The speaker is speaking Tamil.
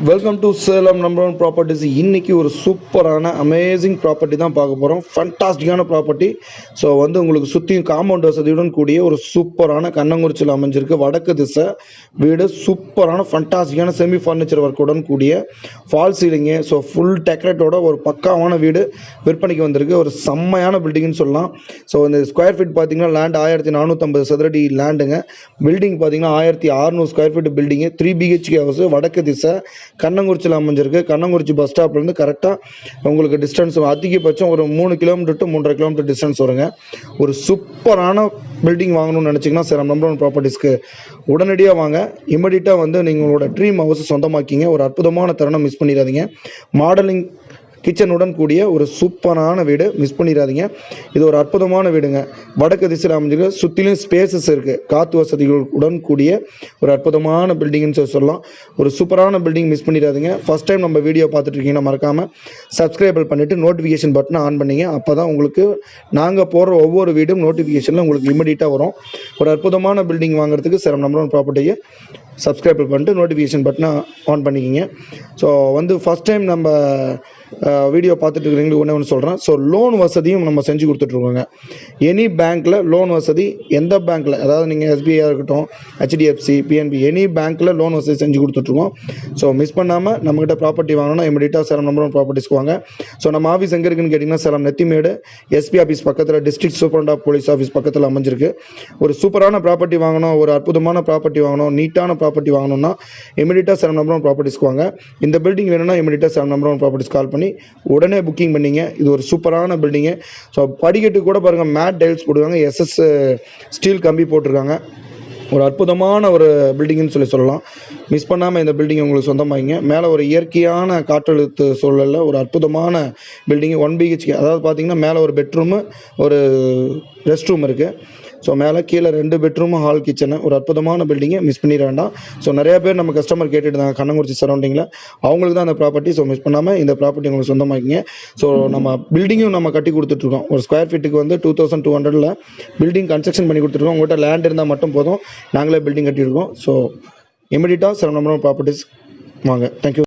Welcome to Salem number one properties. இன்றைக்கி ஒரு சூப்பரான அமேசிங் ப்ராப்பர்ட்டி தான் பார்க்க போகிறோம். ஃபண்டாஸ்டிக்கான ப்ராப்பர்ட்டி. ஸோ உங்களுக்கு சுற்றியும் காம்பவுண்ட் வசதியுடன் கூடிய ஒரு சூப்பரான கண்ணங்குறிச்சியில் அமைஞ்சிருக்கு வடக்கு திசை வீடு. சூப்பரான ஃபண்டாஸ்டிக்கான செமி ஃபர்னிச்சர் ஒர்க்குடன் கூடிய ஃபால் சீலிங்கு. ஸோ ஃபுல் டெக்கரேட்டோட ஒரு பக்காவான வீடு விற்பனைக்கு வந்திருக்கு. ஒரு செம்மையான பில்டிங்னு சொல்லலாம். ஸோ இந்த ஸ்கொயர் ஃபீட் பார்த்தீங்கன்னா லேண்ட் 1450 சதுரடி லேண்டுங்க. பில்டிங் பார்த்தீங்கன்னா 1600 square feet building. 3 BHK house வடக்கு திசை கண்ணங்குறிச்சியில் அமைஞ்சிருக்கு. கண்ணங்குறிச்சி பஸ் ஸ்டாப்லேருந்து கரெக்டாக உங்களுக்கு டிஸ்டன்ஸ் அதிகபட்சம் ஒரு 3 கிலோமீட்டர் டு 3.5 கிலோமீட்டர் டிஸ்டன்ஸ் வருங்க. ஒரு சூப்பரான பில்டிங் வாங்கணும்னு நினச்சிங்கன்னா சேலம் நம்பர் ஒன் ப்ராப்பர்ட்டிஸ்க்கு உடனடியாக வாங்க. இமிடியட்டாக நீங்களோட ட்ரீம் ஹவுஸ் சொந்தமாக்கிங்க. ஒரு அற்புதமான தருணம் மிஸ் பண்ணிடாதீங்க. மாடலிங் கிச்சனுடன் கூடிய ஒரு சூப்பரான வீடு, மிஸ் பண்ணிடாதீங்க. இது ஒரு அற்புதமான வீடுங்க. வடக்கு திசையில் அமைஞ்சிருக்கு. சுற்றிலும் ஸ்பேசஸ் இருக்குது. காற்று வசதிகளுடன் கூடிய ஒரு அற்புதமான பில்டிங்னு சொல்லலாம். ஒரு சூப்பரான பில்டிங், மிஸ் பண்ணிடாதீங்க. ஃபஸ்ட் டைம் நம்ம வீடியோ பார்த்துட்டு இருக்கீங்கன்னா மறக்காமல் சப்ஸ்கிரைப் பண்ணிவிட்டு நோட்டிஃபிகேஷன் பட்டனை ஆன் பண்ணிங்க. அப்போ தான் உங்களுக்கு நாங்கள் போடுற ஒவ்வொரு வீடும் நோட்டிஃபிகேஷனில் உங்களுக்கு இமிடியட்டாக வரும். ஒரு அற்புதமான பில்டிங் வாங்குறதுக்கு சேலம் நம்பர் ஒன் ப்ராப்பர்ட்டியை சப்ஸ்கிரைப் பண்ணிட்டு நோட்டிஃபிகேஷன் பட்டனை ஆன் பண்ணிக்கிங்க. ஸோ ஃபஸ்ட் டைம் நம்ம வீடியோ பார்த்துட்டு இருக்கிறீங்களுக்கு ஒன்று சொல்கிறேன். ஸோ லோன் வசதியும் நம்ம செஞ்சு கொடுத்துட்ருக்கோங்க. எனி பேங்க்கில் லோன் வசதி, எந்த பேங்க்கில், அதாவது நீங்கள் SBI இருக்கட்டும், HDFC, PNB, எனி பேங்க்கில் லோன் வசதி செஞ்சு கொடுத்துட்ருக்கோம். ஸோ மிஸ் பண்ணாமல் நம்மகிட்ட ப்ராப்பர்ட்டி வாங்கணும்னா இமிடியட்டாக சேலம் நம்பர் ஒன் ப்ராப்பர்ட்டிஸ்க்கு வாங்க. ஸோ நம்ம ஆஃபீஸ் எங்கே இருக்குன்னு கேட்டிங்கன்னா சேலம் நெத்திமேடு SP ஆஃபீஸ் பக்கத்தில், district superintendent of police office பக்கத்தில் அமைஞ்சிருக்கு. ஒரு சூப்பரான ப்ராப்பர்ட்டி வாங்கணும், ஒரு அற்புதமான ப்ராப்பர்ட்டி வாங்கணும், நீட்டான ப்ராப்பர்ட்டி வாங்கணும்னா இமிடியட்டாக சேலம் நம்பர் ஒன் ப்ராப்பர்ட்டிஸ்க்கு வாங்க. இந்த பில்டிங் வேணும்னா இமிடியட்டாக Salem number one properties call பண்ணி உடனே புக்கிங் பண்ணிங்க. இது ஒரு சூப்பரான பில்டிங்கு. ஸோ படிக்கட்டு கூட பாருங்கள், மேட் டைல்ஸ் போட்டுருக்காங்க, SS ஸ்டீல் கம்பி போட்டிருக்காங்க. ஒரு அற்புதமான ஒரு பில்டிங்னு சொல்லலாம். மிஸ் பண்ணாமல் இந்த பில்டிங் உங்களுக்கு சொந்தமாகிங்க. மேலே ஒரு இயற்கையான காற்றழுத்த சூழலில் ஒரு அற்புதமான பில்டிங்கு. 1 BHK, அதாவது பார்த்தீங்கன்னா மேலே ஒரு பெட்ரூமு, ஒரு ரெஸ்ட் ரூம் இருக்குது. ஸோ மேலே கீழே 2 பெட்ரூமு, ஹால், கிச்சனு. ஒரு அற்புதமான பில்டிங்கை மிஸ் பண்ணிட வேண்டாம். ஸோ நிறையா பேர் நம்ம கஸ்டமர் கேட்டுட்டு இருந்தாங்க கண்ணங்குறிச்சி சரௌண்டிங்கில். அவங்களுக்கு தான் அந்த ப்ராப்பர்ட்டி. ஸோ மிஸ் பண்ணாமல் இந்த ப்ராப்பர்ட்டி உங்களுக்கு சொந்தமாக்கிங்க. ஸோ நம்ம பில்டிங்கும் நம்ம கட்டி கொடுத்துட்ருக்கோம். ஒரு ஸ்கொயர் ஃபீட்டுக்கு 2200 பில்டிங் கன்ஸ்ட்ரக்ஷன் பண்ணி கொடுத்துருக்கோம். உங்கள்கிட்ட லேண்ட் இருந்தால் மட்டும் போதும், நாங்களே பில்டிங் கட்டியிருக்கோம். ஸோ இமிடியட்டாக சேலம் நம்பர் ஒன் ப்ராப்பர்ட்டிஸ் வாங்க. தேங்க்யூ.